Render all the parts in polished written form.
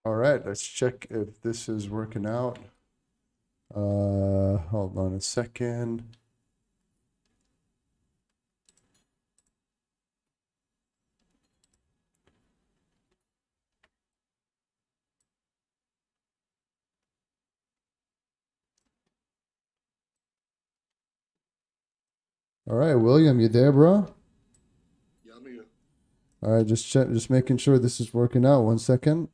All right, let's check if this is working out. Hold on a second. All right, William, you there, bro? Yeah, I'm here. All right, just making sure this is working out. One second.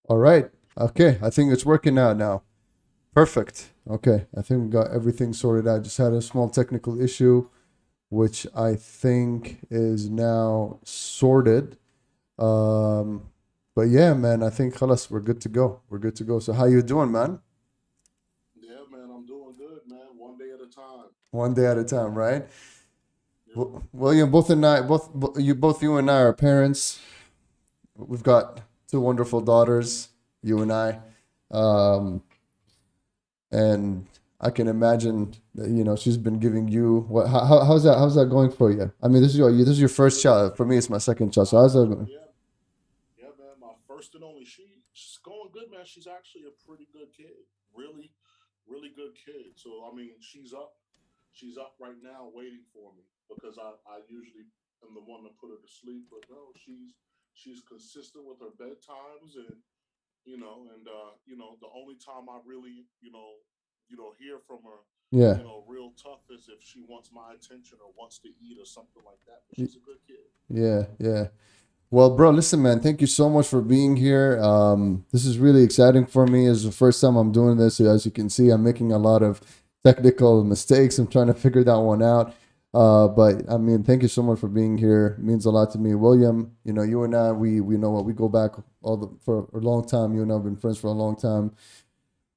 All right. Okay, I think it's working out now. Perfect. Okay, I think we got everything sorted out. Just had a small technical issue, which I think is now sorted. Um, but yeah, man, I think khalas, we're good to go. We're good to go. So how you doing, man? Yeah, man, I'm doing good, man. One day at a time. One day at a time, right? Yep. William, both you and I are parents. We've got two wonderful daughters, you and I, um, and I can imagine that, she's been giving you what? How's that going for you? I mean, this is your first child. For me, it's my second child. So how's that going? Yeah, yeah, man. My first and only. She's going good, man. She's actually a pretty good kid. Really, really good kid. So I mean, she's up. She's up right now, waiting for me because I usually am the one to put her to sleep. But no, she's consistent with her bedtimes, and the only time I really hear from her, Yeah, real tough is if she wants my attention or wants to eat or something like that. But she's a good kid. yeah, yeah. Well, bro, listen, man. Thank you so much for being here. This is really exciting for me. It's the first time I'm doing this. So as you can see, I'm making a lot of technical mistakes. I'm trying to figure that one out. But I mean, thank you so much for being here. It means a lot to me, William. You and I, we know what we go back for a long time. You and I have been friends for a long time.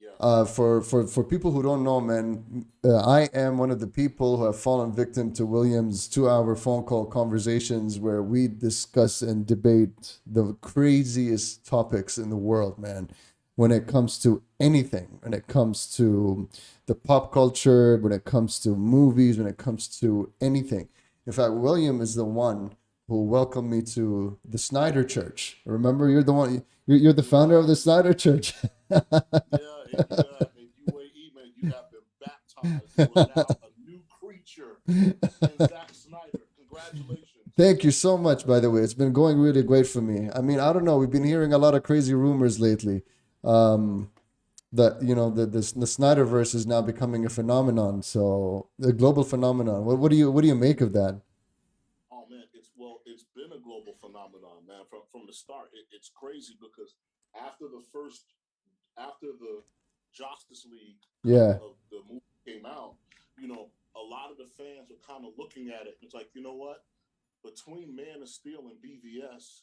Yeah. For people who don't know, man, I am one of the people who have fallen victim to Williams' 2 hour phone call conversations where we discuss and debate the craziest topics in the world, man. When it comes to anything, when it comes to the pop culture, when it comes to movies, when it comes to anything. In fact, William is the one who welcomed me to the Snyder Church. Remember, you're the one. You're the founder of Yeah. the Snyder Church. Yeah. And in UAE, man, you have been baptized. You are now a new creature in Zack Snyder. Congratulations. Thank you so much, by the way. It's been going really great for me. I mean, I don't know. We've been hearing a lot of crazy rumors lately. Um, that the Snyderverse is now becoming a phenomenon. So a global phenomenon. What do you make of that? Oh man, it's been a global phenomenon, man. From the start, it's crazy because after the first after the Justice League cut Yeah, of the movie came out, a lot of the fans were kind of looking at it. It's like, you know what? Between Man of Steel and BVS,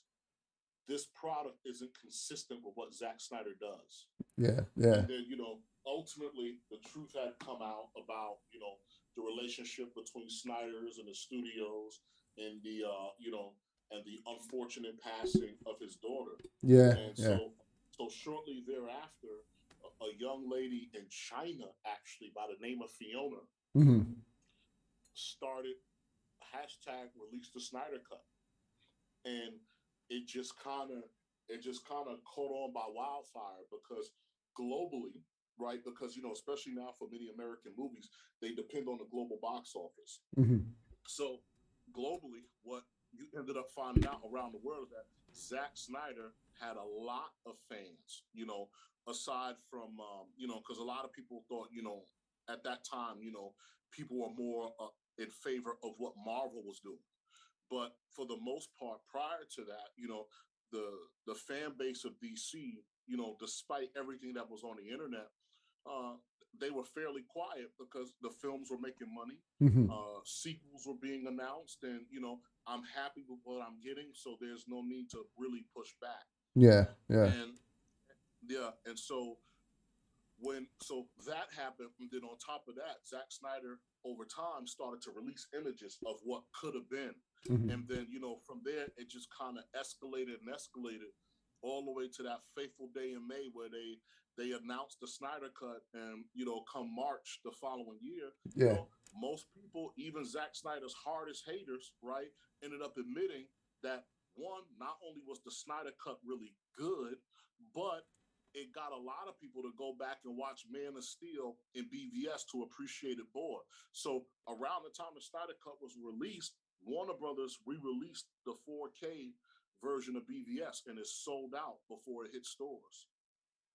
this product isn't consistent with what Zack Snyder does. yeah, yeah, And then, ultimately, the truth had come out about, the relationship between Snyder's and the studios and the unfortunate passing of his daughter. yeah, And yeah. so shortly thereafter, a young lady in China, actually by the name of Fiona, Hmm. started hashtag release the Snyder cut, and it just kind of caught on by wildfire because globally, right? Because especially now for many American movies, they depend on the global box office. Hmm. So globally, what you ended up finding out around the world is that Zack Snyder had a lot of fans, aside from, because a lot of people thought, at that time, people were more in favor of what Marvel was doing. But for the most part, prior to that, the the fan base of DC, despite everything that was on the internet, uh, they were fairly quiet because the films were making money, Hmm. sequels were being announced, and I'm happy with what I'm getting, so there's no need to really push back. Yeah, yeah, And yeah, and so that happened, and then on top of that, Zack Snyder over time started to release images of what could have been, hmm, and then from there it just kind of escalated and escalated all the way to that fateful day in May where they announced the Snyder cut, and come March the following year, yeah. most people, even Zack Snyder's hardest haters, right, ended up admitting that one, not only was the Snyder cut really good, but it got a lot of people to go back and watch Man of Steel in BVS to appreciate it more. So around the time the Snyder Cut was released, Warner Brothers re-released the 4K version of BVS, and it sold out before it hit stores.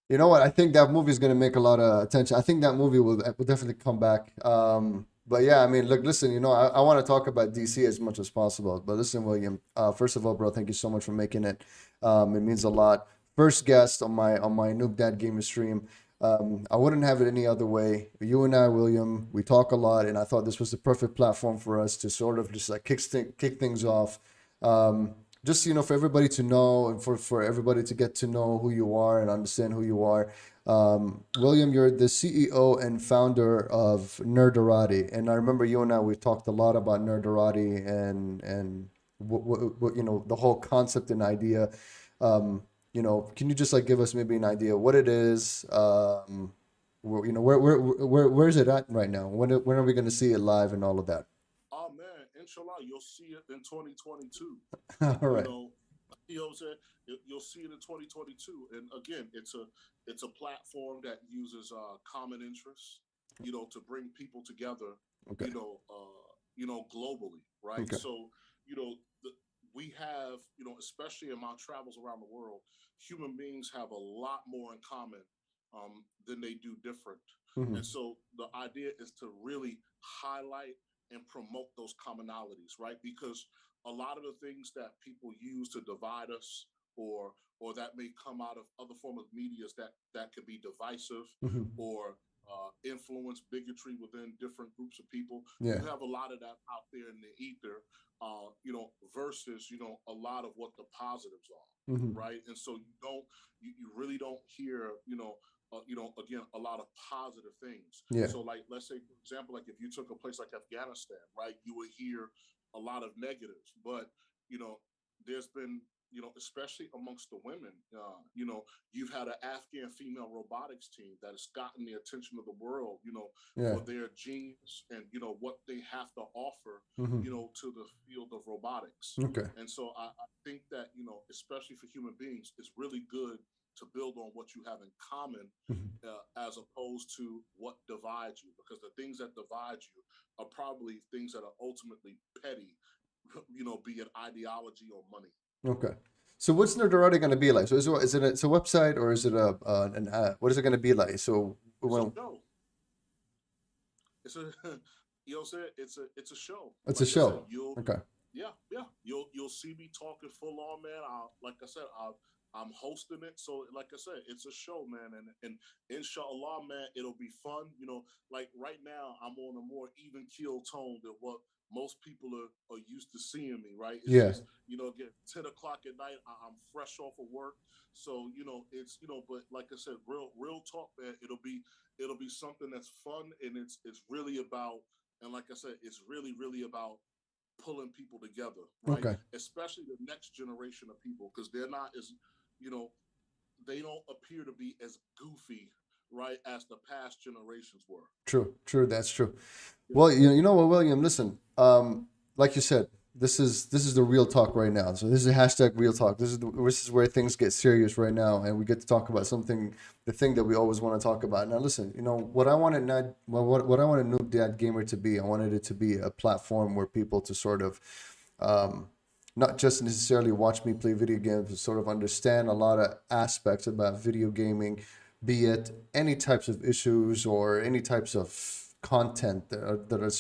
You know what? I think that movie is going to make a lot of attention. I think that movie will definitely come back. But yeah, I mean, look, listen, I want to talk about DC as much as possible. But listen, William, first of all, bro, thank you so much for making it. It means a lot. First guest on my Noob Dad Gamer stream. I wouldn't have it any other way. You and I, William, we talk a lot, and I thought this was the perfect platform for us to sort of just like kick things off. Um, just for everybody to know and for everybody to get to know who you are and understand who you are. William, you're the CEO and founder of Nerderati, and I remember you and I we talked a lot about Nerderati and what the whole concept and idea. Can you just like give us maybe an idea what it is? Where is it at right now? When are we going to see it live and all of that? Oh man, inshallah, you'll see it in 2022. All You right. know, what I'm saying? You'll see it in 2022. And again, it's a platform that uses common interests, to bring people together, Okay. globally, right? Okay. So, we have, especially in my travels around the world, human beings have a lot more in common, than they do different. Hmm. And so the idea is to really highlight and promote those commonalities, right? Because a lot of the things that people use to divide us, or that may come out of other form of medias that could be divisive, Hmm. or influence bigotry within different groups of people. Yeah. You have a lot of that out there in the ether, versus a lot of what the positives are, Hmm. right? And so you really don't hear again, a lot of positive things. Yeah. So like, let's say, for example, like if you took a place like Afghanistan, right, you would hear a lot of negatives. But you know there's been, especially amongst the women, you've had an Afghan female robotics team that has gotten the attention of the world, Yeah. for their genes and what they have to offer, Hmm. to the field of robotics. Okay. And so I think that, especially for human beings, it's really good to build on what you have in common, Mhm. as opposed to what divides you, because the things that divide you are probably things that are ultimately petty, be it ideology or money. Okay. So what's Nerderati going to be like? So it's a website or is it what is it going to be like? So It's a well, show. It's a what I'm saying? It's a show. it's a Like I said, show. you'll Okay. yeah, you'll see me talking full on, man. Like I said, I'm hosting it, so like I said, it's a show, man, and inshallah, man, it'll be fun. Like right now, I'm on a more even keel tone than what most people are used to seeing me. Right? It's Yeah. just again, 10 o'clock at night. I'm fresh off of work, so it's but like I said, real talk, man. It'll be something that's fun, and it's really about, and like I said, it's really about pulling people together, right? Okay. Especially the next generation of people, because they're not as, you know, they don't appear to be as goofy, right, as the past generations were. True. True. That's true. Yeah. Well, you know what, William? Listen, like you said, this is the real talk right now. So this is hashtag real talk. This is where things get serious right now, and we get to talk about something, the thing that we always want to talk about. Now, listen, what I wanted not well, what I wanted Noob Dad Gamer to be. I wanted it to be a platform where people to sort of, um, not just necessarily watch me play video games, but sort of understand a lot of aspects about video gaming, be it any types of issues or any types of content that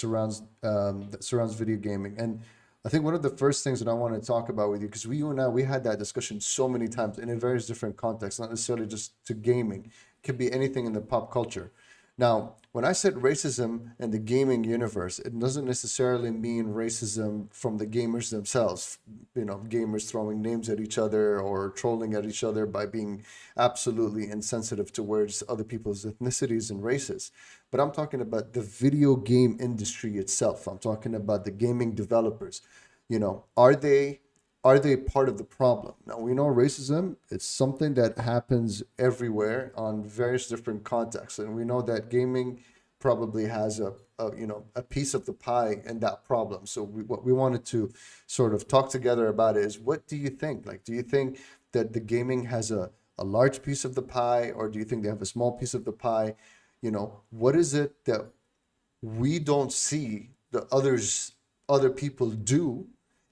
surrounds video gaming. And I think one of the first things that I want to talk about with you, because you and I, we had that discussion so many times and in various different contexts, not necessarily just to gaming, it could be anything in the pop culture. Now, when I said racism in the gaming universe, it doesn't necessarily mean racism from the gamers themselves. You know, gamers throwing names at each other or trolling at each other by being absolutely insensitive towards other people's ethnicities and races. But I'm talking about the video game industry itself. I'm talking about the gaming developers. You know, are they part of the problem? Now we know racism, it's something that happens everywhere on various different contexts, and we know that gaming probably has a piece of the pie in that problem. So what we wanted to sort of talk together about is, what do you think? Like, do you think that the gaming has a large piece of the pie, or do you think they have a small piece of the pie? You know, what is it that we don't see the other people do,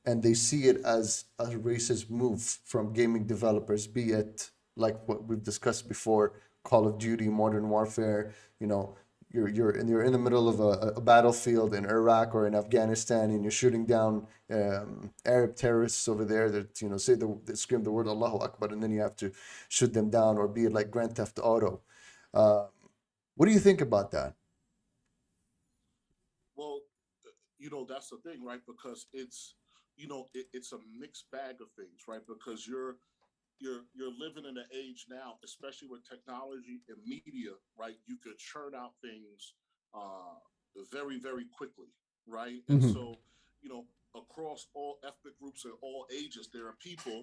and they see it as a racist move from gaming developers, be it like what we've discussed before, Call of Duty, Modern Warfare. You know, you're in the middle of a battlefield in Iraq or in Afghanistan, and you're shooting down Arab terrorists over there that, you know, say that scream the word Allahu Akbar, and then you have to shoot them down, or be it like Grand Theft Auto. Uh, what do you think about that? Well, that's the thing, right? Because it's a mixed bag of things, right? Because you're living in an age now, especially with technology and media, right? You could churn out things uh, very, very quickly, right? And Mm-hmm. so, across all ethnic groups and all ages, there are people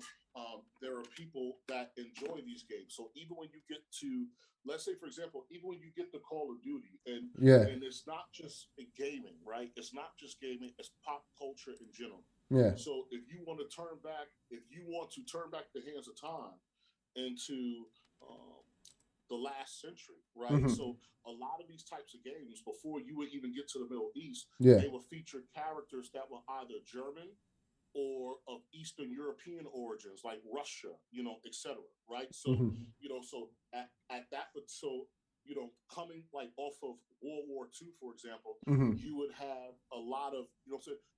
that enjoy these games. So even when you get to, let's say, for example, even when you get to Call of Duty, and Yeah, and it's not just a gaming, right? It's not just gaming; it's pop culture in general. yeah. So if you want to turn back the hands of time into um, the last century, right? Mm-hmm. So a lot of these types of games, before you would even get to the Middle East, Yeah. they would feature characters that were either German or of Eastern European origins, like Russia, etc. Right? So, Mm-hmm. at that, so coming like off of World War II, for example, Mm-hmm. you would have a lot of,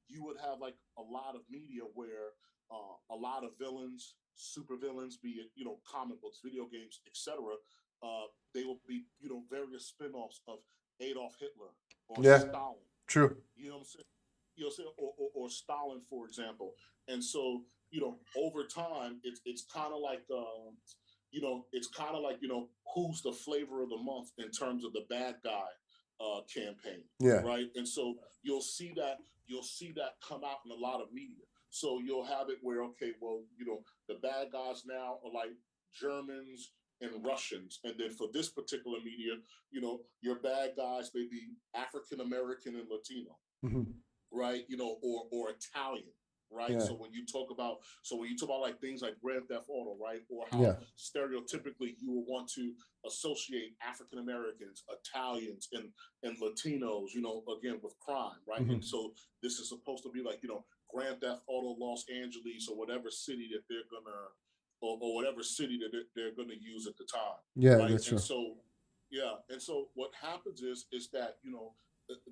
you would have like a lot of media where a lot of villains, super villains, be it comic books, video games, etc. They will be various spin-offs of Adolf Hitler or Yeah. Stalin. True. You know what I'm saying? Or Stalin, for example. And so, over time, it's kind of like, it's kind of like, who's the flavor of the month in terms of the bad guy campaign, Yeah. right? And so you'll see that come out in a lot of media. So you'll have it where, okay, well, the bad guys now are like Germans and Russians, and then for this particular media, your bad guys may be African American and Latino, Mm-hmm. right? Or Italian, right? Yeah. So when you talk about like things like Grand Theft Auto, right? Or how Yeah. stereotypically you will want to associate African Americans, Italians, and Latinos, again with crime, right? Mm-hmm. And so this is supposed to be like, Grand Theft Auto Los Angeles, or whatever city that they're gonna or whatever city that they're gonna use at the time, Yeah, right? that's And true. so yeah, and so what happens is that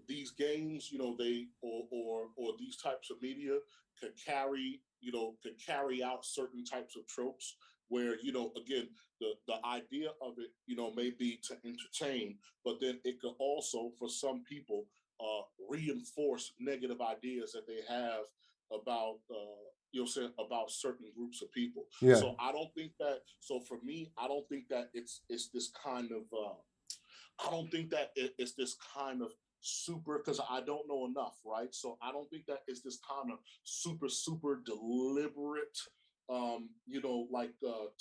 these games, they or these types of media could carry out certain types of tropes where again the idea of it may be to entertain, but then it could also for some people reinforce negative ideas that they have about about certain groups of people. Yeah. So I don't think that. So for me, I don't think that it's this kind of. I don't think that it's this kind of super, because I don't know enough, right? So I don't think that it's this kind of super super deliberate, like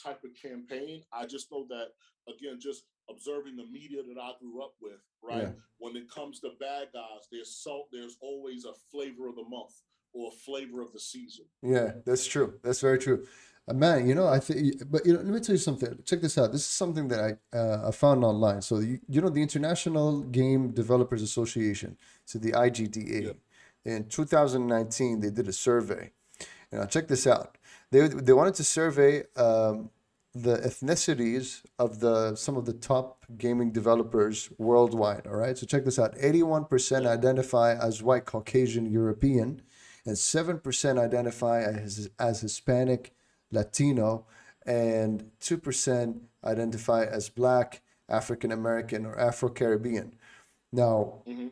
type of campaign. I just know that again, just observing the media that I grew up with, Yeah. right? When it comes to bad guys, there's always a flavor of the month or a flavor of the season. Yeah, that's true. That's very true. Man, you know, I think, but you know, let me tell you something. Check this out. This is something that I found online. So you know the International Game Developers Association, so the Yeah. IGDA, in 2019 they did a survey, Check this out. They wanted to survey the ethnicities of the some of the top gaming developers worldwide. All right, so check this out. 81% Yeah. identify as white Caucasian European, and 7% identify as Hispanic Latino, and 2% identify as Black, African American, or Afro Caribbean. Now, Hmm.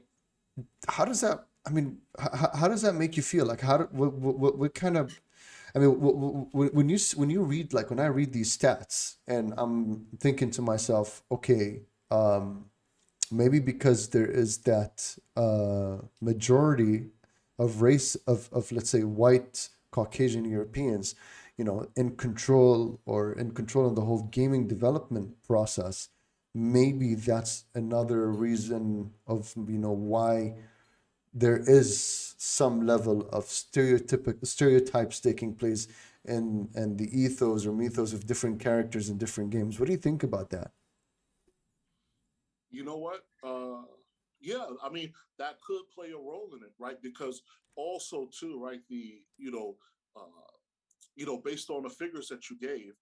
how does that? I mean, how does that make you feel? Like, what kind of? I mean, when when you read, like when I read these stats, and I'm thinking to myself, okay, maybe because there is that majority of race of let's say white Caucasian Europeans, in control or in control of the whole gaming development process. Maybe that's another reason of why there is some level of stereotypes taking place in the ethos or mythos of different characters in different games. What do you think about that? You know what? Yeah, I mean that could play a role in it, right? Because also too, right? Based on the figures that you gave,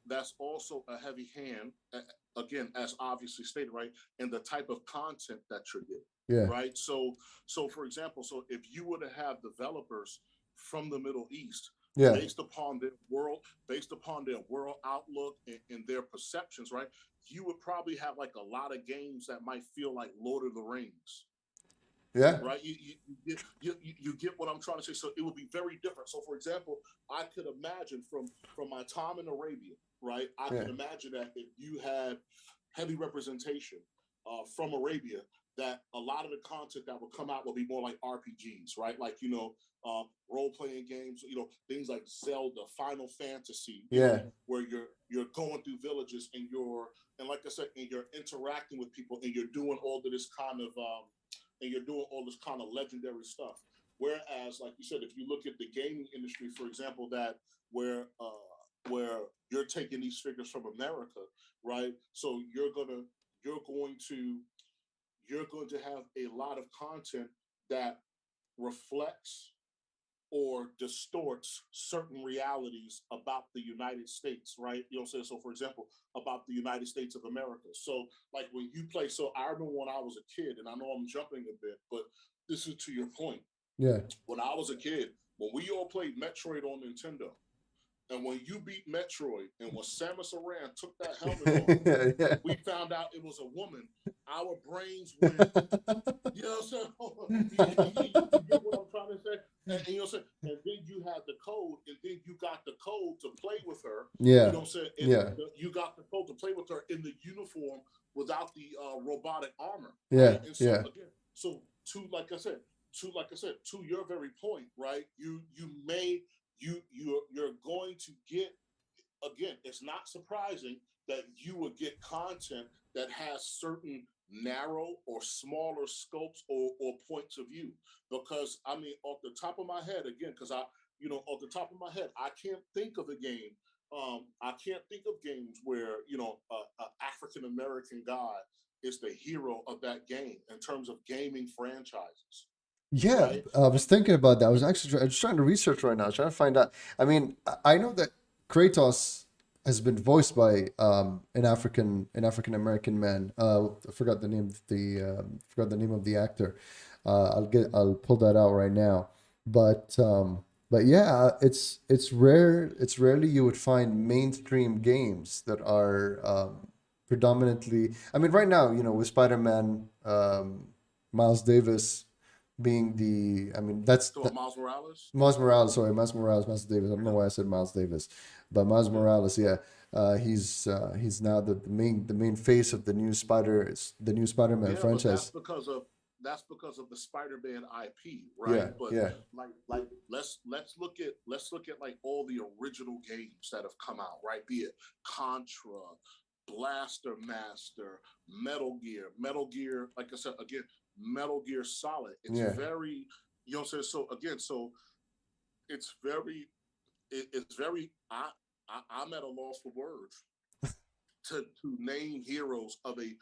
that's also a heavy hand. Again, as obviously stated, right, and the type of content that you're getting, Yeah, right? So for example, so if you were to have developers from the Middle East, yeah, based upon their world, based upon their world outlook and their perceptions, right, you would probably have like a lot of games that might feel like Lord of the Rings, yeah, right? You get what I'm trying to say. So it would be very different. So for example, I could imagine from my time in Arabia, right? I yeah, could imagine that if you had heavy representation from Arabia, that a lot of the content that would come out will be more like RPGs, right? Like role playing games, things like Zelda, Final Fantasy, yeah, where you're going through villages and like I said, and you're interacting with people and you're doing all of this kind of legendary stuff. Whereas, like you said, if you look at the gaming industry, for example, that where you're taking these figures from America, right? So you're going to you're going to have a lot of content that reflects or distorts certain realities about the United States, right? You know what I'm saying? So, for example, about the United States of America. So, like when you play, so I remember when I was a kid, and I know I'm jumping a bit, but this is to your point. yeah, When I was a kid, when we all played Metroid on Nintendo, and when you beat Metroid, and when Samus Aran took that helmet off, yeah, and we found out it was a woman, our brains went, you know what I'm saying? You get what I'm trying to say? And you know what I'm saying? And then you had the code, and then you got the code to play with her. You yeah, know what I'm saying? And yeah, you got the code to play with her in the uniform without the robotic armor, yeah, right? And so yeah, again, so to your very point, right? You're going to get, again, it's not surprising that you would get content that has certain narrow or smaller scopes or points of view. Because I mean, off the top of my head, again, because off the top of my head, I can't think of a game. I can't think of games where a African American guy is the hero of that game in terms of gaming franchises, yeah. right? I And was thinking about that. I was actually I was trying to research right now, trying to find out. I mean, I know that Kratos has been voiced by an African American man. I forgot the name of the actor. I'll pull that out right now. But yeah, it's rare. It's rarely you would find mainstream games that are predominantly. I mean, right now, with Spider Man, Miles Davis being I mean, so Miles Morales, Miles Morales. Sorry, Miles Morales, Miles Davis. I don't know yeah, why I said Miles Davis, but Miles yeah. Morales. Yeah, he's now the main face of the new Spider-Man Yeah, but franchise. that's because of the Spider-Man IP, right? Yeah, But yeah, like let's look at like all the original games that have come out, right? Be it Contra, Blaster Master, Metal Gear, like I said again, Metal Gear Solid. It's yeah, very, you know what I'm saying? So again, it's very it's very I'm at a loss for words to name heroes of a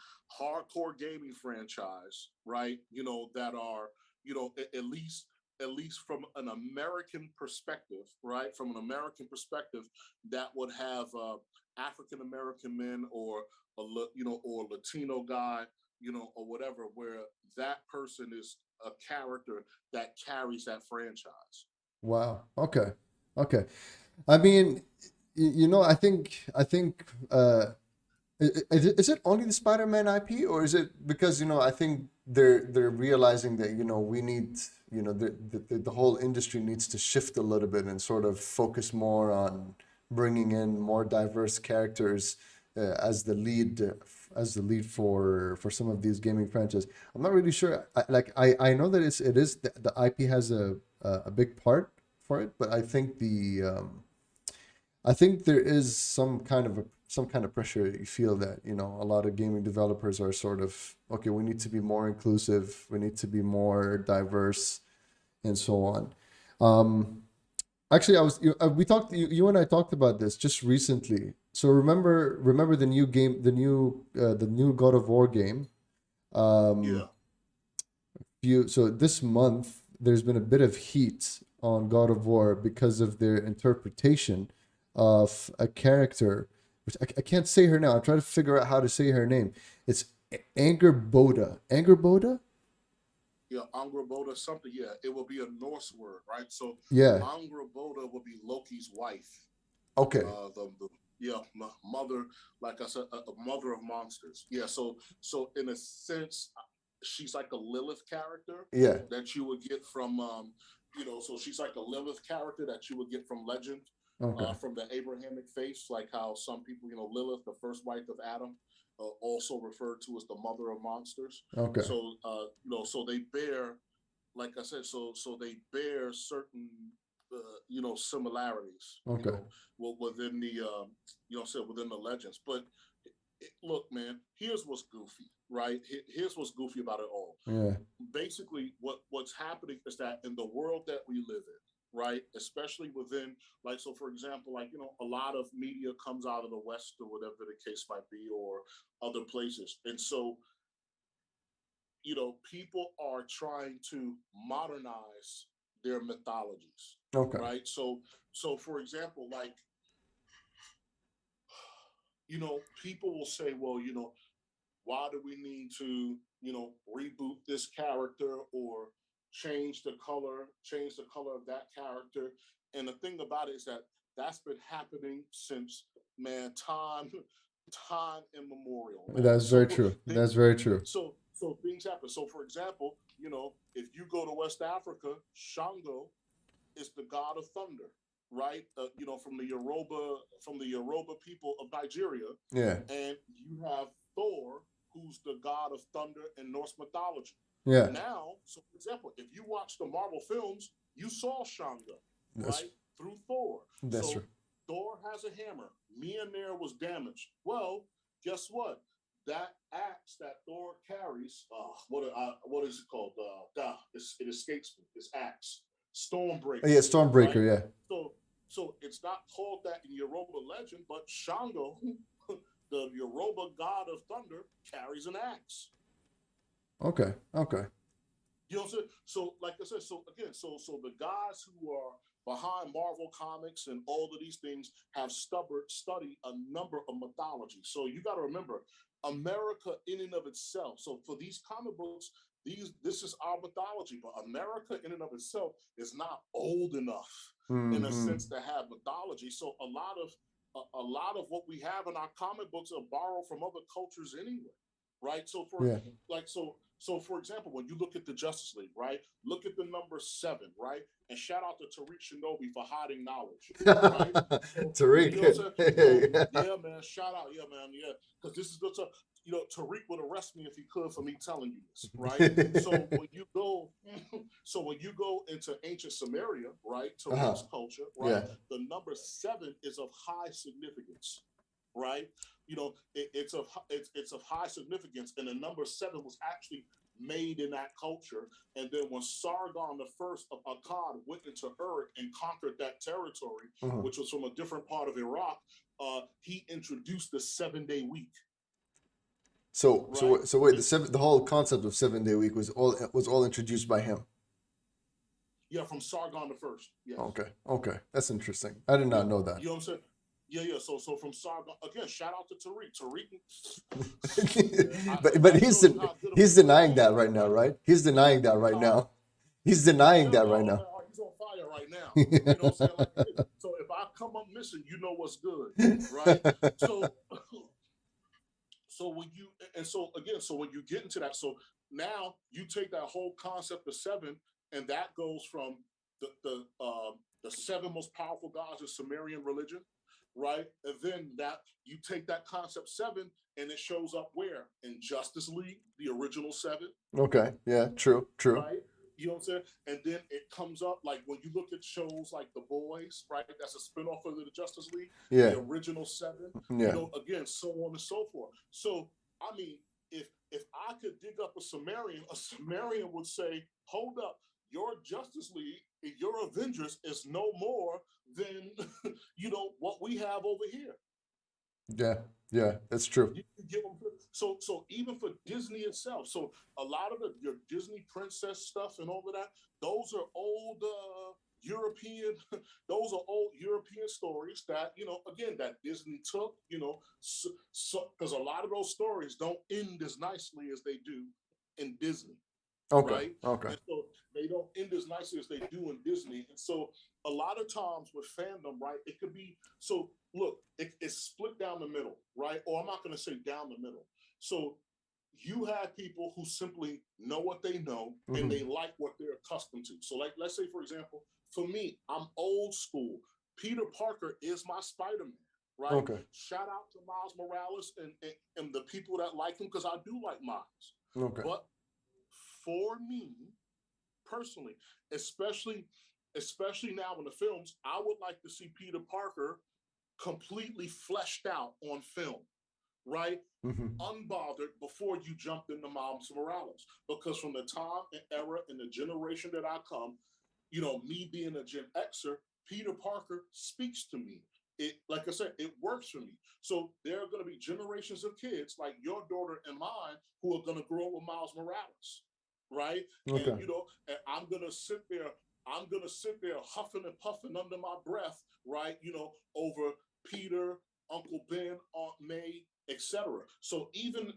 hardcore gaming franchise, right? That are, at least at least from an American perspective, right? From an American perspective, that would have African American men or or Latino guy, or whatever, where that person is a character that carries that franchise. Wow. Okay. Okay. I mean, I think is it only the Spider-Man IP, or is it because I think they're realizing that we need the whole industry needs to shift a little bit and sort of focus more on bringing in more diverse characters as the lead for some of these gaming franchises. I'm not really sure. I know that it is the IP has a big part for it, but I think there is some kind of pressure. You feel that a lot of gaming developers are sort of okay. We need to be more inclusive. We need to be more diverse, and so on. Um, Actually, we talked. You and I talked about this just recently. So remember the new game, the new God of War game. Um, Yeah. so this month there's been a bit of heat on God of War because of their interpretation of a character, which I can't say her now. I'm trying to figure out how to say her name. It's Anger Boda. Anger Boda? Yeah, Angrboda something. Yeah, it will be a Norse word, right? So Yeah. Angrboda will be Loki's wife. Okay. The yeah, mother, like I said, a mother of monsters. Yeah, so in a sense, she's like a Lilith character Yeah. that you would get from so she's like a Lilith character that you would get from legend, Okay. from the Abrahamic faith, like how some people, Lilith, the first wife of Adam, also referred to as the mother of monsters. Okay. So so they bear, like I said, so they bear certain similarities, Okay. within the within the legends. But look, man, here's what's goofy, right? Here's what's goofy about it all. Yeah. Basically, what's happening is that in the world that we live in, right, especially within, like, so for example, like, a lot of media comes out of the West or whatever the case might be, or other places, and so people are trying to modernize their mythologies, Okay. right? So for example, like, people will say, well, why do we need to, reboot this character or change the color of that character? And the thing about it is that that's been happening since, man, time immemorial, man. That's very true. That's very true. So things happen. So for example, if you go to West Africa, Shango is the god of thunder, right? From the Yoruba people of Nigeria, Yeah. and you have Thor, who's the god of thunder in Norse mythology. Yeah. Now, so for example, if you watch the Marvel films, you saw Shango, That's right, through Thor. that's So true. Thor has a hammer. Mjolnir was damaged. Well, guess what? That axe that Thor carries, what is it called? It escapes me. This axe, Oh, yeah, Stormbreaker, Stormbreaker. right? Yeah. So it's not called that in Yoruba legend, but Shango, the Yoruba god of thunder, carries an axe. Okay. Okay. You know what I'm saying? So, like I said, so again, so the guys who are behind Marvel Comics and all of these things have studied a number of mythologies. So you got to remember, America in and of itself. So for these comic books, this is our mythology, but America in and of itself is not old enough in a Mm-hmm. sense to have mythology. So a lot of what we have in our comic books are borrowed from other cultures anyway, right? So for Yeah. like so for example, when you look at the Justice League, right? Look at the number 7, right? And shout out to Tariq Shinobi for hiding knowledge, right? So Tariq. you know what I'm saying? So Yeah. yeah, man, shout out, yeah, man, yeah, because this is the Tariq would arrest me if he could for me telling you this, right? So when you go, so when you go into ancient Samaria, right, Uh-huh. Tariq's culture, right, Yeah. the number 7 is of high significance, right? It's of high significance, and the number 7 was actually made in that culture. And then when Sargon the First of Akkad went into Uruk and conquered that territory, Uh-huh. which was from a different part of Iraq, he introduced the 7-day week, right? So wait, the whole concept of 7 day week was all introduced by him. Yeah, from Sargon the First. Yes. Okay, that's interesting. I did Yeah, not know that. you know what I'm saying. Yeah. So from Sargon again. Shout out to Tariq. Tariq, but that shows you how good of a he's brother denying he that is, right now, right? right? He's denying that right Huh? now. He's denying Yeah, that man. right Oh now. man, oh, he's on fire right now. You know what I'm saying? Like, hey, so if I come up missing, you know what's good, right? So, so when you and so again, so when you get into that, so now you take that whole concept of seven, and that goes from the seven most powerful gods in Sumerian religion, right? And then that you take that concept seven, and it shows up where in Justice League, the original seven, Okay, yeah, true, true. right? You know what I'm saying? And then it comes up like when you look at shows like The Boys, right? That's a spinoff of the Justice League, Yeah, the original seven, you yeah, know, again, so on and so forth. So, I mean, if I could dig up a Sumerian would say, hold up, your Justice League, your Avengers is no more than you know what we have over here. yeah, yeah. That's true. You get what I'm saying? So even for Disney itself, so a lot of your Disney princess stuff and all of that, those are old European, those are old European stories that you know again that Disney took, you know, so because a lot of those stories don't end as nicely as they do in Disney, Okay, right? okay. And so they don't end as nicely as they do in Disney. And so a lot of times with fandom, right, it could be so look, it's split down the middle, right? Or I'm not going to say down the middle. So you have people who simply know what they know and Hmm. they like what they're accustomed to. So, like, let's say, for example, for me, I'm old school. Peter Parker is my Spider Man, right? Okay, Shout out to Miles Morales and the people that like him because I do like Miles. okay, But for me personally, especially especially now in the films, I would like to see Peter Parker completely fleshed out on film, right? hmm, Unbothered before you jumped into Miles Morales. Because from the time and era and the generation that I come, you know, me being a Gen Xer, Peter Parker speaks to me. It, like I said, it works for me. So there are going to be generations of kids like your daughter and mine who are going to grow up with Miles Morales, right? And okay. you know, and I'm going to sit there. I'm going to sit there huffing and puffing under my breath, right? You know, over Peter, Uncle Ben, Aunt May, etc. So even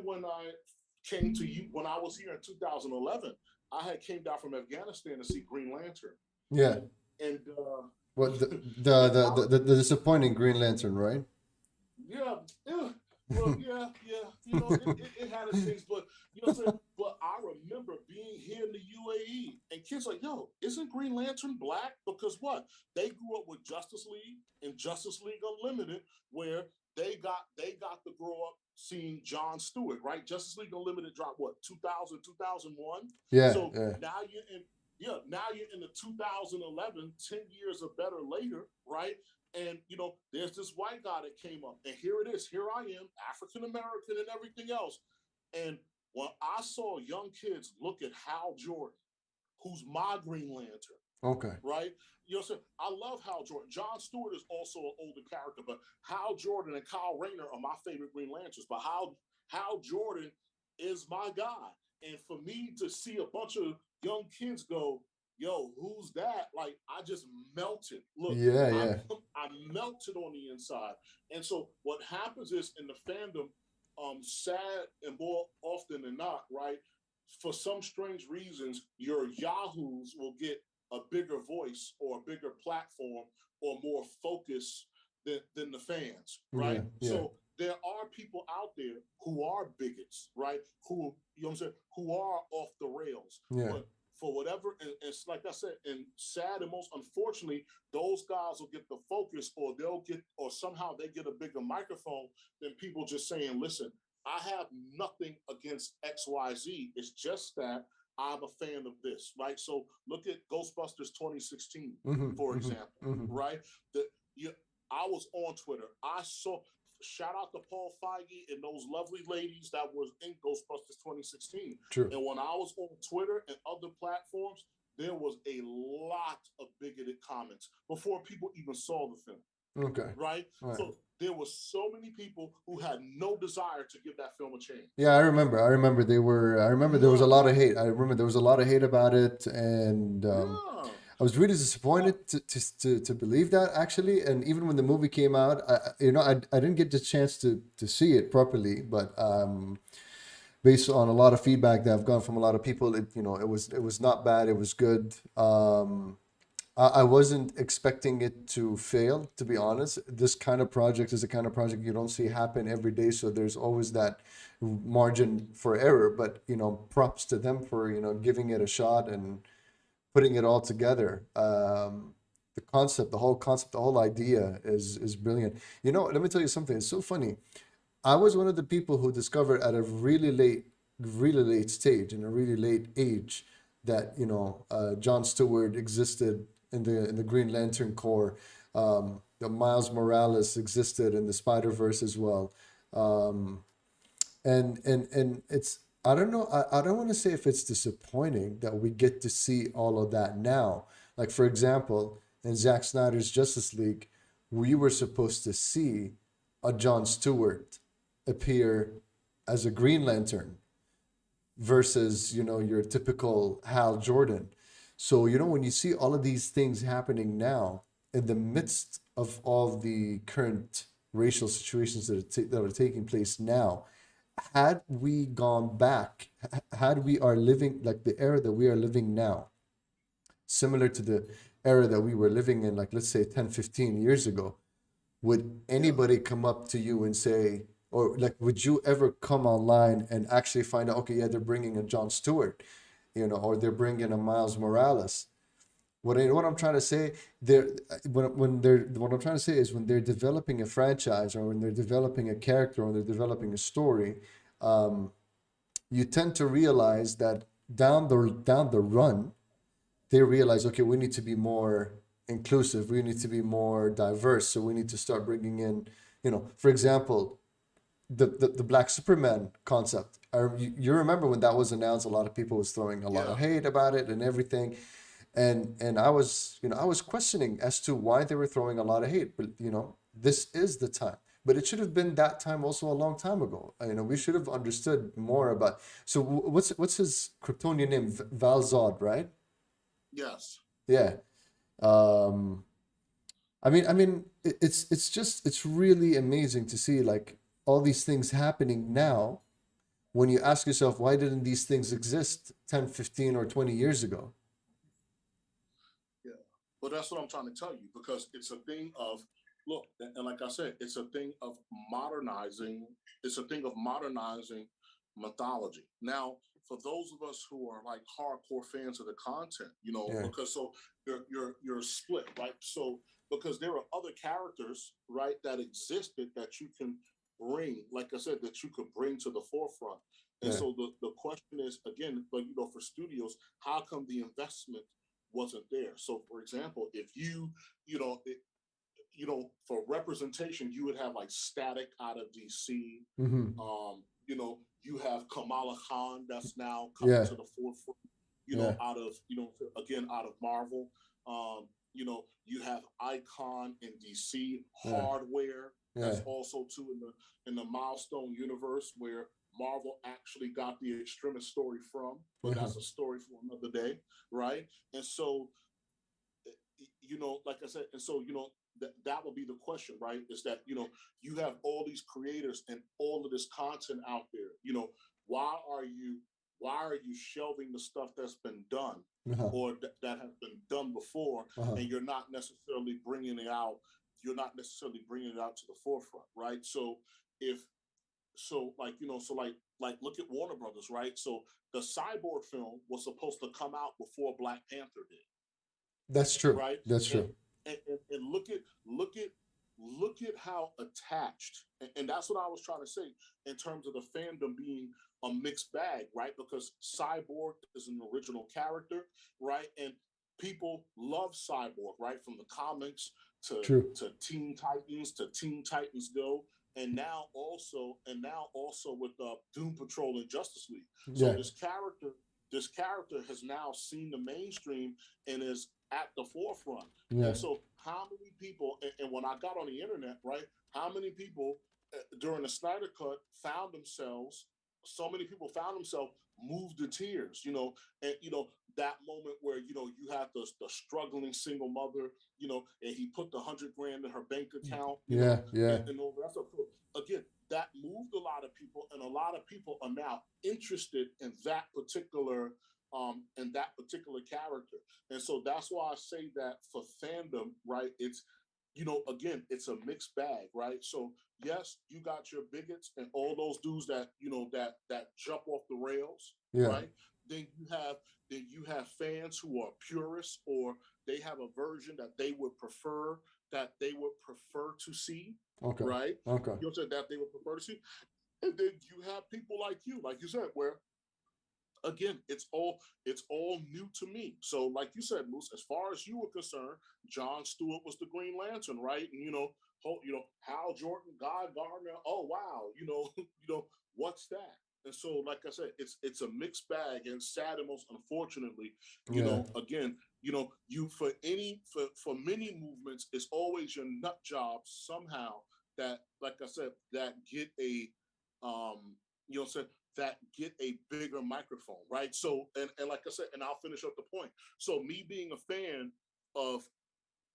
when I came to you when I was here in 2011, I had came down from Afghanistan to see Green Lantern, Yeah. and What and I the disappointing Green Lantern, right? yeah, yeah. Well, yeah. You know, it had its things, but you know what I'm saying. But I remember being here in the UAE, and kids like, "Yo, isn't Green Lantern black?" Because what they grew up with Justice League and Justice League Unlimited, where they got to grow up seeing John Stewart, right? Justice League Unlimited dropped what 2000 2001. Yeah, So yeah. now you're in now you're in the 2011, 10 years or better later, right? And you know, there's this white guy that came up, and here it is. Here I am, African American and everything else. And when I saw young kids look at Hal Jordan, who's my Green Lantern, Okay. right? You know, so I love Hal Jordan. John Stewart is also an older character, but Hal Jordan and Kyle Rayner are my favorite Green Lanterns. But Hal Jordan is my guy, and for me to see a bunch of young kids go, "Yo, who's that?" Like I just melted. Look, Yeah, I yeah. I melted on the inside, and so what happens is in the fandom, sad and more often than not, right? For some strange reasons, your yahoos will get a bigger voice or a bigger platform or more focus than the fans, Yeah, right? yeah, So there are people out there who are bigots, right? Who, you know what I'm saying, who are off the rails. yeah, But for whatever, and it's like I said, and sad and most unfortunately, those guys will get the focus or they'll get, or somehow they get a bigger microphone than people just saying, listen, I have nothing against XYZ. It's just that I'm a fan of this, right? So look at Ghostbusters 2016, mm-hmm, for mm-hmm, example, mm-hmm. right? The you, I was on Twitter. I saw shout out to Paul Feige and those lovely ladies that was in Ghostbusters 2016. True. And when I was on Twitter and other platforms, there was a lot of bigoted comments before people even saw the film, Okay. right? All right. So there were so many people who had no desire to give that film a Yeah, chance. I remember. I remember they were. I remember there was a None. lot of hate. I remember there was a lot of hate about it, and Yeah. I was really But disappointed to believe that actually. And even when the movie came out, I didn't get the chance to see it properly, but based on a lot of feedback that I've gotten from a lot of people, it was not bad. It was good. I wasn't expecting it to fail, to be honest. This kind of project is a kind of project you don't see happen every day, so there's always that margin for error. But props to them for giving it a shot and putting it all together. The concept, the whole concept, the whole idea is brilliant. Let me tell you something. It's so funny. I was one of the people who discovered at a really late stage, in a really late age, that John Stewart existed in the Green Lantern Corps. The Miles Morales existed in the Spider Verse as well. Um, and it's, I don't know, I don't want to say if it's disappointing that we get to see all of that now. Like, for example, in Zack Snyder's Justice League, we were supposed to see a John Stewart appear as a Green Lantern versus your typical Hal Jordan. So when you see all of these things happening now in the midst of all the current racial situations that are taking place now, had we gone back, had we are living like the era that we are living now, similar to the era that we were living in, like let's say 10, 15 years ago, would yeah. anybody come up to you and say, or like, would you ever come online and actually find out, okay, yeah, they're bringing a John Stewart, or they're bringing a Miles Morales? What I'm trying to say, they're when they're what I'm trying to say is when they're developing a franchise, or when they're developing a character, or they're developing a story, um, you tend to realize that down the run, they realize, okay, we need to be more inclusive, we need to be more diverse, so we need to start bringing in, for example, the Black Superman concept. You remember when that was announced, a lot of people was throwing a lot Yeah. of hate about it and everything, and I was questioning as to why they were throwing a lot of hate. But this is the time. But it should have been that time also a long time ago. We should have understood more about. So what's his Kryptonian name? Valzod, right? Yes. Yeah. Um, I mean, it's really amazing to see like all these things happening now. When you ask yourself, why didn't these things exist 10, 15, or 20 years ago? Yeah. Well, that's what I'm trying to tell you, because it's a thing of look, and like I said, it's a thing of modernizing. It's a thing of modernizing mythology. Now, for those of us who are like hardcore fans of the content, Yeah. because so you're split, right? So because there are other characters, right, that existed that you can bring, like I said, that you could bring to the forefront. And Yeah. so the question is again, but for studios, how come the investment wasn't there? So, for example, if you know, it, for representation, you would have like Static out of DC. Mm-hmm. You have Kamala Khan that's now coming Yeah. to the forefront. Yeah. Out of again out of Marvel. You have Icon in DC, Yeah. Hardware. Yeah. That's also too in the Milestone universe where Marvel actually got the Extremis story from, but Uh-huh. that's a story for another day, right? And so like I said, and so that would be the question, right? Is that you have all these creators and all of this content out there. Why are you why are you shelving the stuff that's been done Uh-huh. or that has been done before, Uh-huh. and you're not necessarily bringing it out? You're not necessarily bringing it out to the forefront, right? So if like look at Warner Brothers, right? So the Cyborg film was supposed to come out before Black Panther did, That's true. right? That's And true. and look at how attached, and that's what I was trying to say in terms of the fandom being a mixed bag, right? Because Cyborg is an original character, right? And people love Cyborg, right? From the comics to True. Teen Titans Go, and now also with Doom Patrol and Justice League. So Yeah. this character has now seen the mainstream and is at the forefront. Yeah. And so, how many people? And when I got on the internet, right? How many people during the Snyder Cut found themselves? So many people found themselves moved to tears. And that moment where you have the struggling single mother, and he put the 100 grand in her bank account, Yeah. Yeah. and all that stuff. So again, that moved a lot of people, and a lot of people are now interested in that particular character. And so that's why I say that for fandom, right? It's again, it's a mixed bag, right? So yes, you got your bigots and all those dudes that that jump off the rails, Yeah. right? Then you have fans who are purists, or they have a version that they would prefer to see, Okay. right? Okay. You know, said that they would prefer to see, and then you have people like you said, where again, it's all new to me. So, like you said, Moose, as far as you were concerned, John Stewart was the Green Lantern, right? And Hal Jordan, Guy Gardner. Oh wow, what's that? And so, like I said, it's a mixed bag, and sad and most unfortunately, Yeah. again, you for many movements, it's always your nut jobs somehow that, like I said, that get a that get a bigger microphone, right? So, and like I said, and I'll finish up the point. So, me being a fan of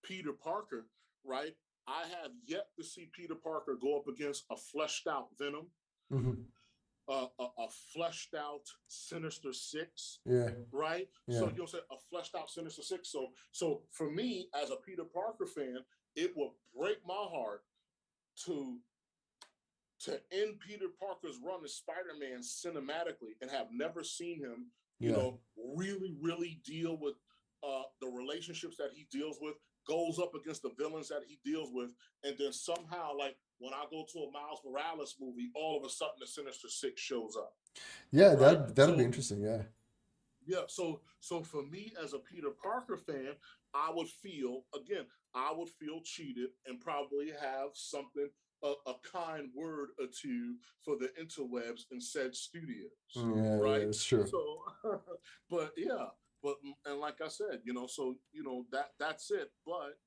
Peter Parker, right? I have yet to see Peter Parker go up against a fleshed out Venom, Mm-hmm. a fleshed out Sinister Six, Yeah. right? Yeah. So you'll say a fleshed out Sinister Six. So for me as a Peter Parker fan, it will break my heart to end Peter Parker's run as Spider-Man cinematically and have never seen him, Yeah. really, really deal with the relationships that he deals with, goes up against the villains that he deals with, and then somehow, like when I go to a Miles Morales movie, all of a sudden the Sinister Six shows up, Yeah. right? That'll be interesting. Yeah. Yeah, so for me as a Peter Parker fan, I would feel cheated and probably have something a kind word or two for the interwebs in said studios, Yeah. Yeah. right? It's true. So, but yeah, and like I said, so that's it. But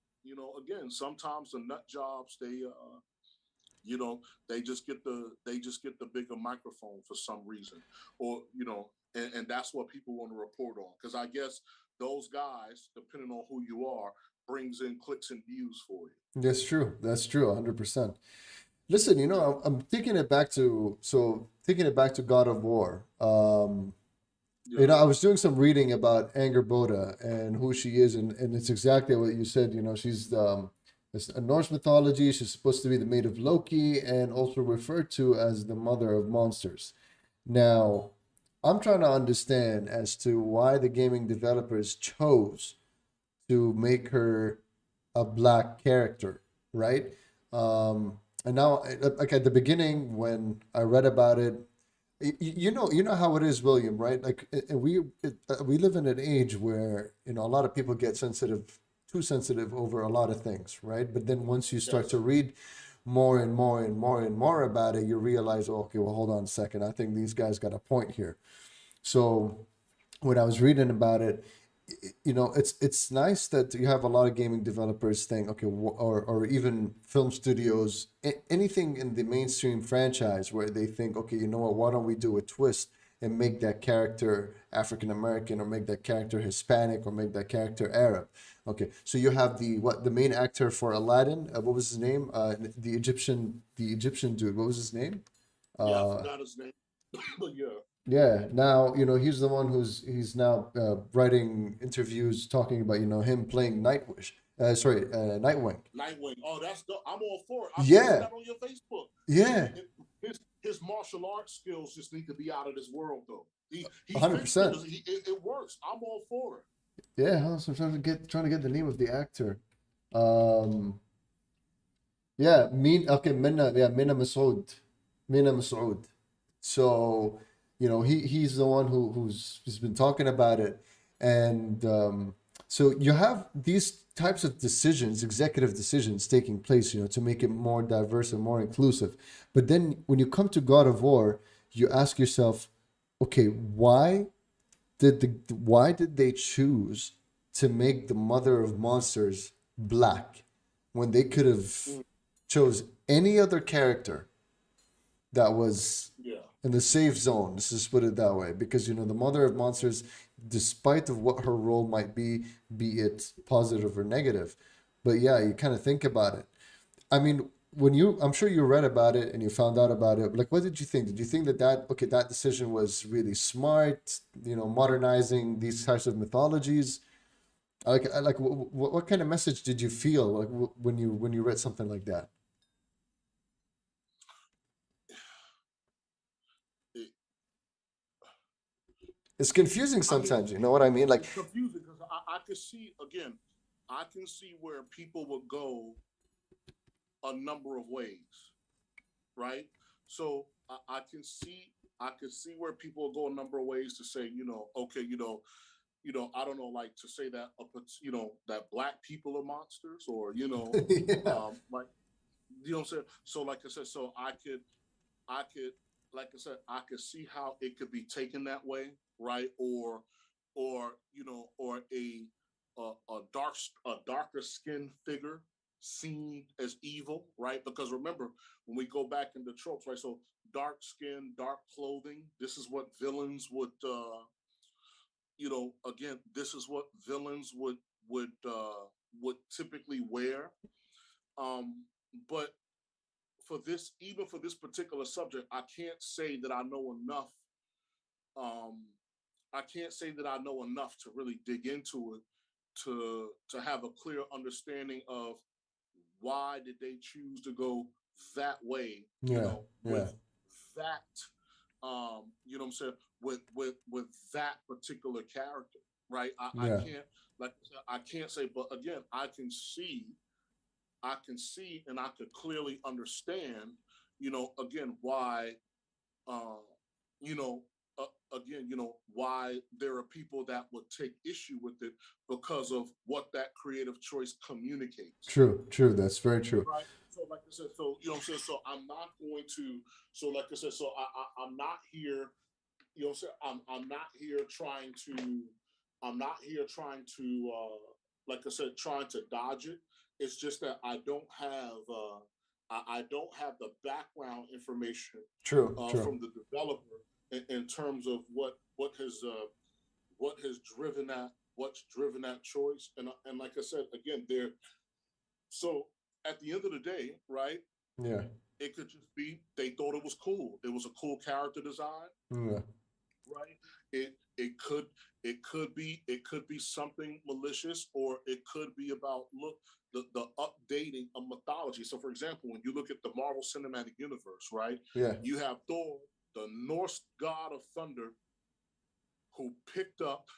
again, sometimes the nut jobs you know they just get the bigger microphone for some reason, or and that's what people want to report on, because I guess those guys, depending on who you are, brings in clicks and views for you. That's true. That's true. 100%. Listen, I'm thinking it back to God of War. Yeah. I was doing some reading about Anger Boda and who she is, and it's exactly what you said. She's it's a Norse mythology. She's supposed to be the mate of Loki and also referred to as the mother of monsters. Now, I'm trying to understand as to why the gaming developers chose to make her a black character, right? And now, like at the beginning, when I read about it, you know how it is, William, right? Like we live in an age where a lot of people get too sensitive over a lot of things, right? But then once you start to Yes. read more and more and more and more about it, you realize, oh, okay, well, hold on a second. I think these guys got a point here. So when I was reading about it, it's nice that you have a lot of gaming developers think, okay, or even film studios, anything in the mainstream franchise where they think, okay, you know what, why don't we do a twist and make that character African American, or make that character Hispanic, or make that character Arab. Okay, so you have the main actor for Aladdin, what was his name? The Egyptian dude, what was his name? Yeah, I Uh, forgot his name, but yeah. yeah, now he's the one he's now writing interviews talking about him playing Nightwish. Sorry, Nightwing. Nightwing. Oh, that's dope. I'm all for it. I posted Yeah, that on your Facebook. yeah, His martial arts skills just need to be out of this world, though. He hundred fixed it. percent. It works. I'm all for it. Yeah, so I'm trying to get the name of the actor. Um, yeah, Mina Masood, Mina Masood. So, he's the one who's been talking about it, and so you have these types of decisions, executive decisions, taking place, to make it more diverse and more inclusive. But then when you come to God of War, you ask yourself, okay, why did they choose to make the mother of monsters black when they could have Mm, chose any other character that was yeah. in the safe zone. Let's just put it that way, because the mother of monsters, despite of what her role might be it positive or negative, but yeah, you kind of think about it. I mean, I'm sure you read about it and you found out about it. Like, what did you think? Did you think that decision was really smart? Modernizing these types of mythologies. Like, what kind of message did you feel like when you read something like that? It, It's confusing I mean, sometimes. You know what I mean? Like, it's confusing because I can see again. I can see where people would go a number of ways, right? So I can see where people go a number of ways to say, okay, I don't know, like to say that that black people are monsters, or yeah, like what I'm saying. So like I said, so I could, like I said, I could see how it could be taken that way, right? Or a darker skinned figure seen as evil, right? Because remember, when we go back into tropes, right? So dark skin, dark clothing. This is what villains would, again, this is what villains would typically wear. Um, but even for this particular subject, I can't say that I know enough. Um, I can't say that I know enough to really dig into it to have a clear understanding of why did they choose to go that way. yeah, yeah, With that, what I'm saying, with that particular character, right? I yeah. can't, like I can't say, but again, I can see and I could clearly understand, again, why, uh, you know, again, why there are people that would take issue with it because of what that creative choice communicates. True, true. That's very true. Right. So, like I said, so what I'm saying. So, I'm not going to. So, like I said, so I'm not here. What I'm saying. I'm not here trying to. I'm not here trying to. Like I said, trying to dodge it. It's just that I don't have. I don't have the background information True, true. from the developer in terms of what has driven that choice. And like I said again, there. So at the end of the day, right? Yeah, It could just be they thought it was cool. It was a cool character design, yeah. right? It could be something malicious, or it could be about the updating of mythology. So, for example, when you look at the Marvel Cinematic Universe, right, Yeah. you have Thor, the Norse god of thunder, who picked up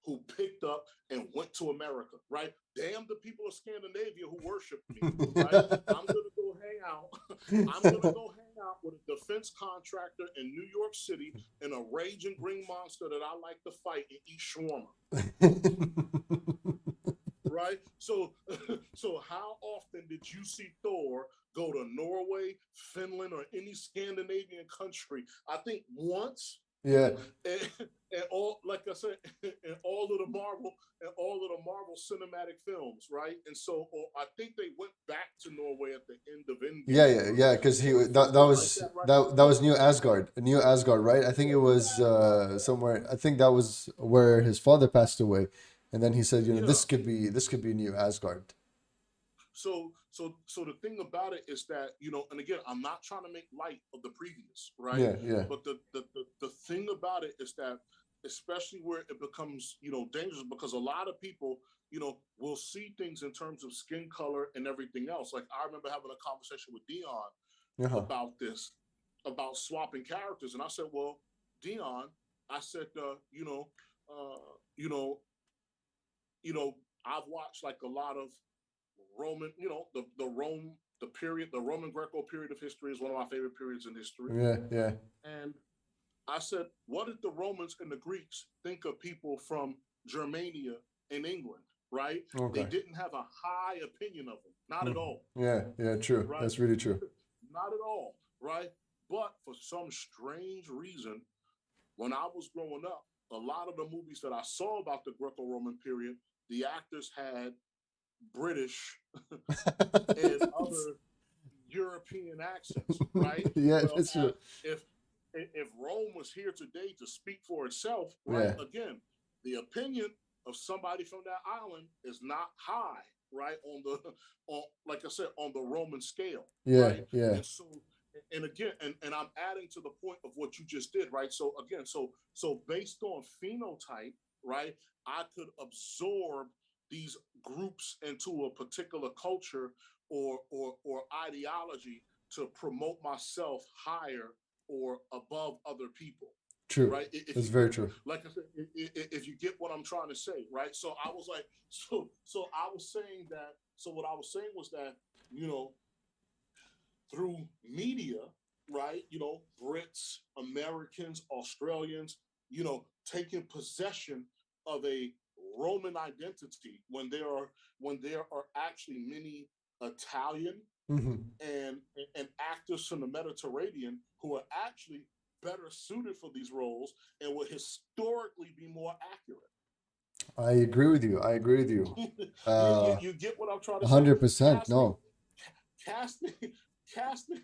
who picked up and went to America, right? Damn the people of Scandinavia who worshiped me, right? I'm gonna go hang out. I'm gonna go hang out with a defense contractor in New York City and a raging green monster that I like to fight and eat shawarma. Right? So so how often did you see Thor go to Norway, Finland, or any Scandinavian country? I think once, yeah. and, and all, like I said, in all of the Marvel cinematic films, right? And so, or I think they went back to Norway at the end of Yeah, Endgame, yeah, or yeah. Because or that something like was that, right? that was New Asgard, right? I think it was somewhere. I think that was where his father passed away, and then he said, Yeah. this could be New Asgard. So the thing about it is that, and again, I'm not trying to make light of the previous, right? Yeah, yeah. But the thing about it is that, especially where it becomes, dangerous, because a lot of people, will see things in terms of skin color and everything else. Like, I remember having a conversation with Dion Uh-huh. about this, about swapping characters, and I said, well, Dion, I said, uh, you know, I've watched like a lot of Roman, the Roman Greco period of history is one of my favorite periods in history. Yeah, yeah. And I said, what did the Romans and the Greeks think of people from Germania and England, right? They Okay. didn't have a high opinion of them, not at Mhm. all, Yeah, yeah. True. right? That's really true. Not at all, right? But for some strange reason, when I was growing up, a lot of the movies that I saw about the Greco-Roman period the actors had British and other European accents, right? Yeah, Well, that's true. if if Rome was here today to speak for itself, right? Yeah, Again, the opinion of somebody from that island is not high, right? On the on, like I said, on the Roman scale, yeah, right? yeah. And so, and again, and I'm adding to the point of what you just did, right? So again, so based on phenotype, right? I could absorb these groups into a particular culture or ideology to promote myself higher or above other people, True. right? If That's you very get, true. like I said, if you get what I'm trying to say, right? So I was like, so I was saying that. So what I was saying was that, you know, through media, right? You know, Brits, Americans, Australians, you know, taking possession of a Roman identity when there are actually many Italian Hmm. and and actors from the Mediterranean who are actually better suited for these roles and would historically be more accurate. I agree with you. I agree with you. Uh, You get what I'm trying to say? 100%. Casting, No. casting, casting,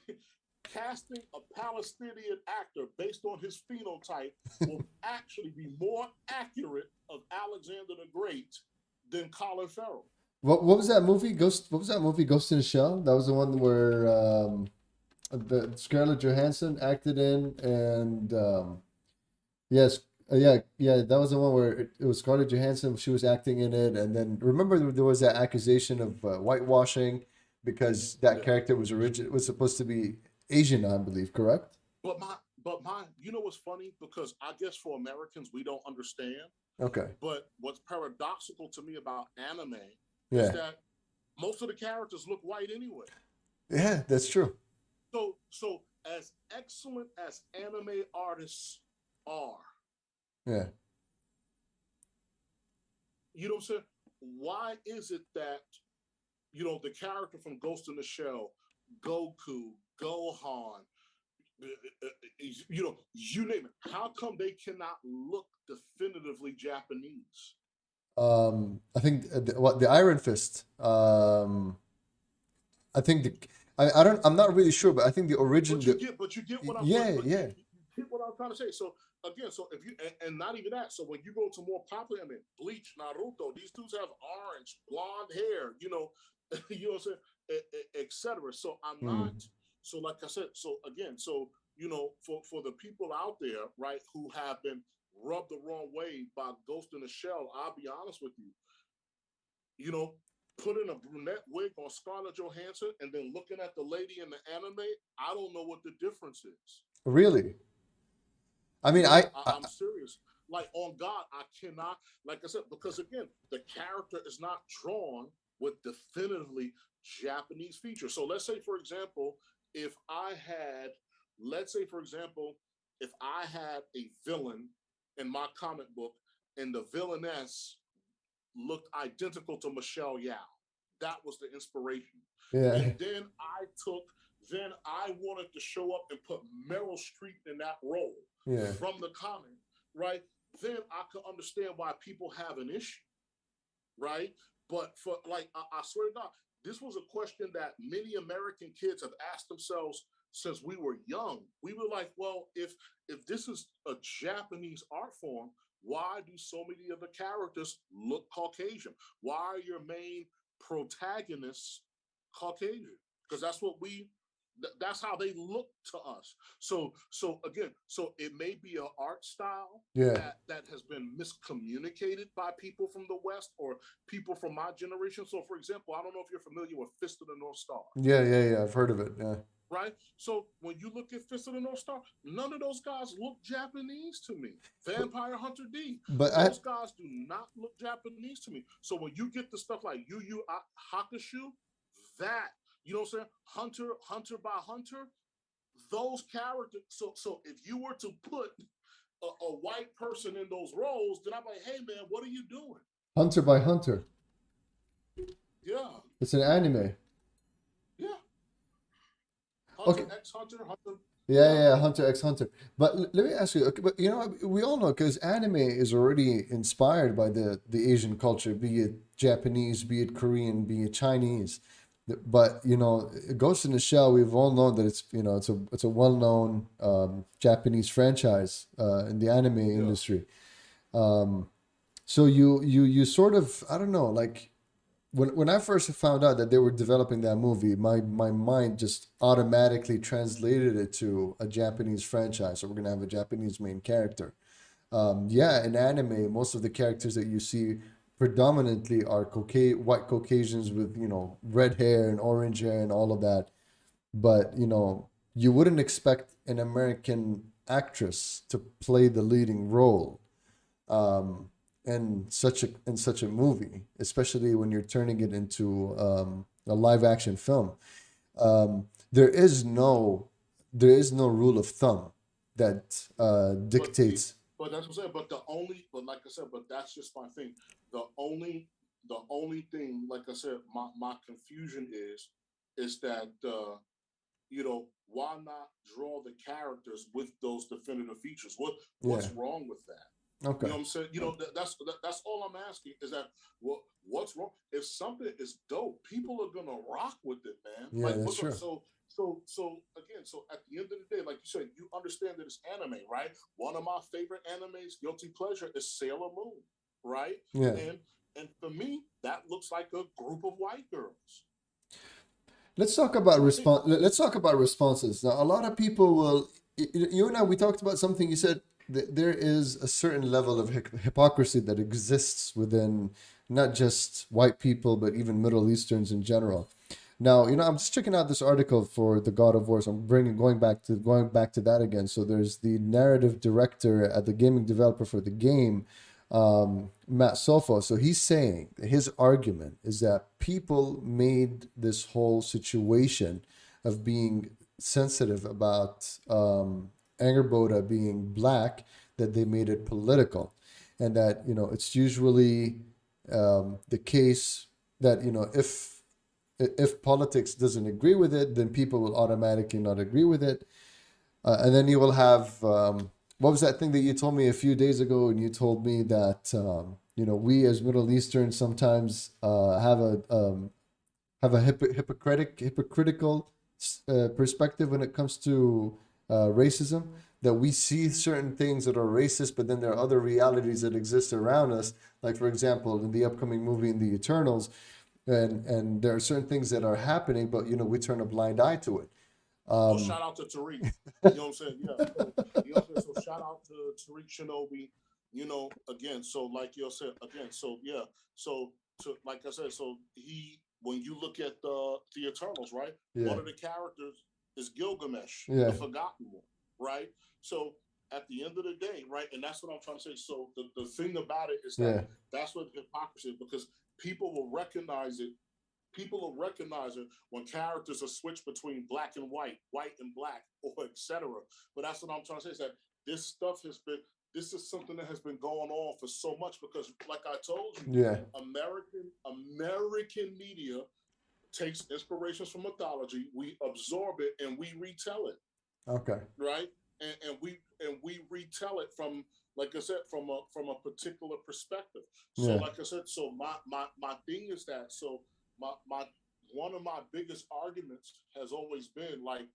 casting a Palestinian actor based on his phenotype will actually be more accurate of Alexander the Great than Colin Farrell. What was that movie? Ghost. What was that movie? Ghost in the Shell. That was the one where the Scarlett Johansson acted in, and yes, yeah. That was the one where it was Scarlett Johansson. She was acting in it, and then remember there was that accusation of whitewashing because that Yeah. character was supposed to be Asian, I believe. Correct? But my, you know what's funny? Because I guess for Americans we don't understand. Okay. But what's paradoxical to me about anime is Yeah. that most of the characters look white anyway. Yeah, that's true. So as excellent as anime artists are, Yeah. you know what I'm saying? Why is it that, you know, the character from Ghost in the Shell, Goku, Gohan, you know, you name it. How come they cannot look definitively Japanese? I think what the Iron Fist. I think I don't. I'm not really sure, but I think the origin. But you get what I'm, Yeah, but yeah. you get what I'm trying to say. So again, so if you and not even that. So when you go to more popular, I mean, Bleach, Naruto, these dudes have orange, blonde hair. You know, you know what I'm saying, etc. So I'm not. Hmm. So like I said, so again, so you know, for the people out there, right, who have been rubbed the wrong way by Ghost in the Shell, I'll be honest with you. You know, putting a brunette wig on Scarlett Johansson and then looking at the lady in the anime, I don't know what the difference is. Really? I mean, Yeah, I'm serious. Like on God, I cannot. Like I said, because again, the character is not drawn with definitively Japanese features. So let's say, for example, if I had, let's say, for example, if I had a villain in my comic book and the villainess looked identical to Michelle Yao. That was the inspiration. yeah, And then I wanted to show up and put Meryl Streep in that role yeah. from the comic, right? Then I could understand why people have an issue, right? But for like, I swear to God, this was a question that many American kids have asked themselves since we were young. We were like, well, if this is a Japanese art form, why do so many of the characters look Caucasian? Why are your main protagonists Caucasian? Because that's how they look to us. So again, so it may be an art style Yeah. that has been miscommunicated by people from the West or people from my generation. So for example, I don't know if you're familiar with Fist of the North Star, Yeah, yeah, yeah. I've heard of it. Yeah. right? So when you look at Fist of the North Star, none of those guys look Japanese to me. Vampire Hunter D, But those guys do not look Japanese to me. So when you get the stuff like Yu Yu Hakusho, that, you know what I'm saying, Hunter by Hunter, those characters. So if you were to put a white person in those roles, then I'm like, hey man, what are you doing? Hunter by Hunter. Yeah, It's an anime. yeah. Hunter Okay. X Hunter, Hunter. Yeah, yeah, Hunter x Hunter. But let me ask you, okay, but you know, we all know because anime is already inspired by the Asian culture, be it Japanese, be it Korean, be it Chinese. But you know, Ghost in the Shell, we've all known that it's you know it's a well known Japanese franchise in the anime Yeah. industry. Um, so you sort of I don't know like when I first found out that they were developing that movie, my mind just automatically translated it to a Japanese franchise. So we're gonna have a Japanese main character. Yeah, in anime, most of the characters that you see predominantly are white Caucasians with red hair and orange hair and all of that. But you wouldn't expect an American actress to play the leading role um, in such a movie, especially when you're turning it into a live action film. There is no rule of thumb that But see, dictates. but that's what I'm saying. But like I said, but that's just my thing. The only, the only thing, like I said, my confusion is that why not draw the characters with those definitive features? Yeah. What's wrong with that? You Okay. know what I'm saying? That's all I'm asking is that what's wrong? If something is dope, people are gonna rock with it, man. Yeah, Like that's true. so again, so at the end of the day, like you said, you understand that it's anime, right? One of my favorite animes, guilty pleasure, is Sailor Moon, right? Yeah. And for me, that looks like a group of white girls. Let's talk about For me. response. Let's talk about responses. Now, a lot of people will. You and I, we talked about something. You said that there is a certain level of hypocrisy that exists within not just white people, but even Middle Easterns in general. Now, I'm just checking out this article for the God of War. So I'm going back to that again. So there's the narrative director at the gaming developer for the game, Matt Sofo. So he's saying his argument is that people made this whole situation of being sensitive about Angerboda being black, that they made it political, and that it's usually the case that if politics doesn't agree with it, then people will automatically not agree with it. And then you will have what was that thing that you told me a few days ago? And you told me that we as Middle Eastern sometimes have a hypocritical perspective when it comes to racism. That we see certain things that are racist, but then there are other realities that exist around us. Like for example, in the upcoming movie in the Eternals, and there are certain things that are happening, but we turn a blind eye to it. Oh, Um, shout out to Tariq. You know what I'm saying? Yeah. So you know what I'm saying? So shout out to Tariq Shinobi. Again, so like you said, again, so yeah. So like I said, so he when you look at the Eternals, right? yeah, One of the characters is Gilgamesh, the yeah, forgotten one, right? So at the end of the day, right, and that's what I'm trying to say. So the thing about it is that yeah, that's what hypocrisy is, because people will recognize it, people will recognize it when characters are switched between black and white and black, or etc. But that's what I'm trying to say is that this stuff has been, this is something that has been going on for so much, because like I told you, yeah. American media takes inspirations from mythology, we absorb it and we retell it, Okay. right? And we retell it from, like I said, from a particular perspective. So Yeah, like I said, so my thing is that, so my one of my biggest arguments has always been like,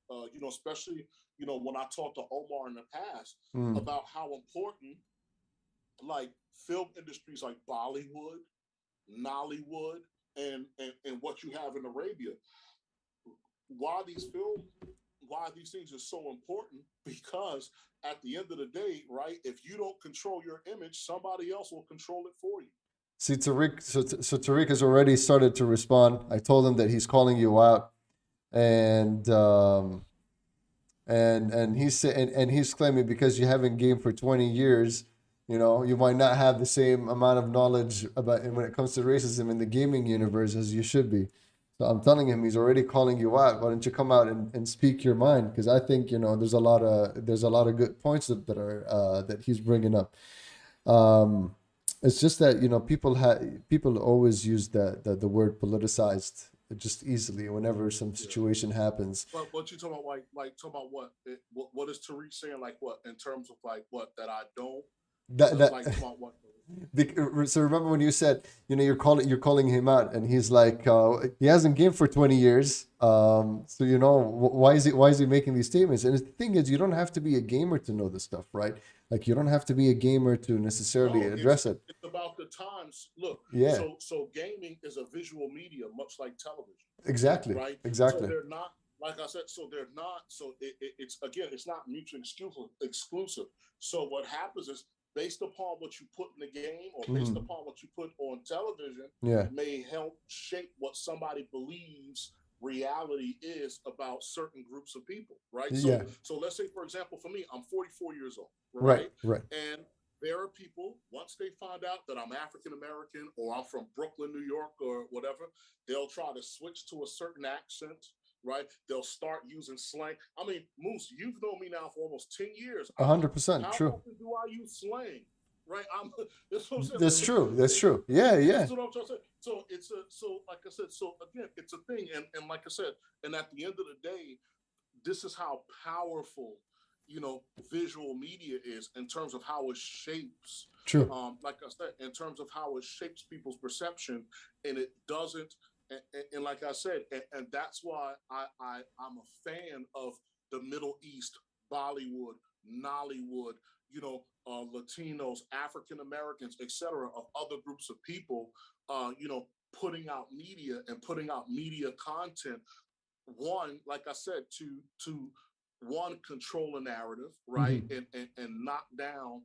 especially when I talked to Omar in the past mm, about how important like film industries like Bollywood, Nollywood, and what you have in Arabia, why these film, why these things are so important, because at the end of the day, right, if you don't control your image, somebody else will control it for you. see, Tariq. So Tariq has already started to respond. I told him that he's calling you out, and and he's claiming because you haven't gamed for 20 years, you might not have the same amount of knowledge about when it comes to racism in the gaming universe as you should be. So I'm telling him he's already calling you out. Why don't you come out and speak your mind? Because I think there's a lot of good points that he's bringing up. It's just that people always use the word politicized just easily whenever some Yeah. situation happens. But you talking about like talking about what? What is Tariq saying? Like what in terms of like what that I don't That like talking about what? so remember when you said, you're calling him out, and he's like, he hasn't gamed for 20 years. So why is he making these statements? And the thing is, you don't have to be a gamer to know this stuff, right? Like, you don't have to be a gamer to necessarily No, it's address it. it's about the times. Look, Yeah, so gaming is a visual media, much like television, exactly, right? So exactly. they're not like I said. So they're not. So it's again, it's not mutually exclusive. So what happens is based upon what you put in the game or based Hmm. upon what you put on television Yeah, may help shape what somebody believes reality is about certain groups of people, right? yeah, So let's say for example for me, I'm 44 years old, right, right? right. And there are people, once they find out that I'm African American or I'm from Brooklyn, New York, or whatever, they'll try to switch to a certain accent, right? They'll start using slang. I mean, Moose, you've known me now for almost 10 years. 100% How true. often do I use slang? Right? That's what I'm That's saying. true. That's true. Yeah, yeah. That's what I'm trying to say. So it's so like I said, so again, it's a thing. And like I said, and at the end of the day, this is how powerful visual media is in terms of how it shapes True. like I said, in terms of how it shapes people's perception, and it doesn't. And like I said, and that's why I'm a fan of the Middle East, Bollywood, Nollywood, Latinos, African Americans, etc., of other groups of people, putting out media and putting out media content. One, like I said, to one control a narrative, right, Hmm. and knock down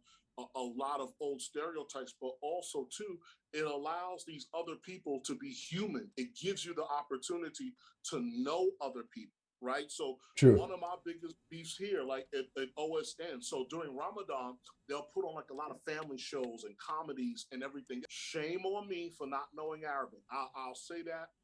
a lot of old stereotypes, but also too, it allows these other people to be human. It gives you the opportunity to know other people, right? So True. one of my biggest beefs here, like at OSN, so during Ramadan, they'll put on like a lot of family shows and comedies and everything. Shame on me for not knowing Arabic. I'll say that